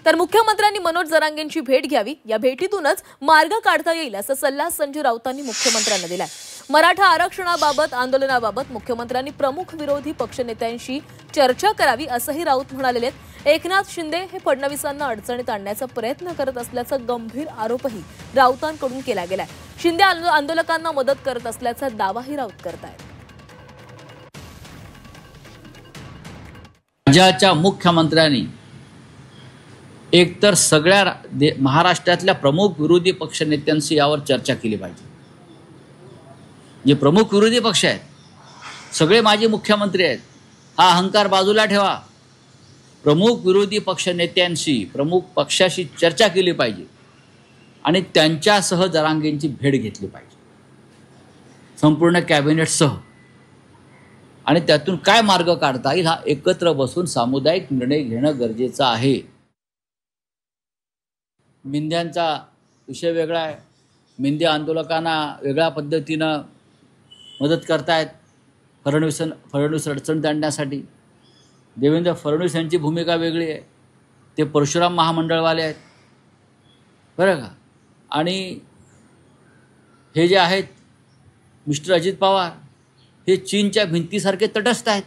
तर मुख्यमंत्र्यांनी मनोज जरांगेंची भेट घ्यावी, या भेटीतूनच मार्ग काढता येईल असा सल्ला संजय राऊतांनी मुख्यमंत्र्यांना दिलाय। मराठा आरक्षणाबाबत आंदोलनाबाबत मुख्यमंत्र्यांनी प्रमुख विरोधी पक्षनेत्यांशी चर्चा करावी असंही राऊत म्हणाले आहेत। एकनाथ शिंदे हे फडणवीसांना अडचणीत आणण्याचा प्रयत्न करत असल्याचा गंभीर आरोपही राऊतांकडून केला गेलाय। शिंदे आंदोलकांना मदत करत असल्याचा दावाही राऊत करतायत। राज्याच्या मुख्यमंत्र्यांनी एकतर सगळ्या महाराष्ट्रातल्या प्रमुख विरोधी पक्षनेत्यांशी यावर चर्चा केली पाहिजे। जे प्रमुख विरोधी पक्ष आहेत सगळे माजी मुख्यमंत्री आहेत, हा अहंकार बाजूला ठेवा। प्रमुख विरोधी पक्षनेत्यांशी प्रमुख पक्षाशी चर्चा केली पाहिजे आणि त्यांच्यासह जरांगेंची भेट घेतली पाहिजे संपूर्ण कॅबिनेटसह, आणि त्यातून काय मार्ग काढता येईल हा एकत्र बसून सामुदायिक निर्णय घेणं गरजेचं आहे। मिंद्यांचा विषय वेगळा आहे। मिंदे आंदोलकांना वेगळ्या पद्धतीनं मदत करतायत फडणवीस अडचण आणण्यासाठी। देवेंद्र फडणवीस यांची भूमिका वेगळी आहे, ते परशुराम महामंडळवाले आहेत बरं का। आणि हे जे आहेत मिस्टर अजित पवार हे चीनच्या भिंतीसारखे तटस्थ आहेत।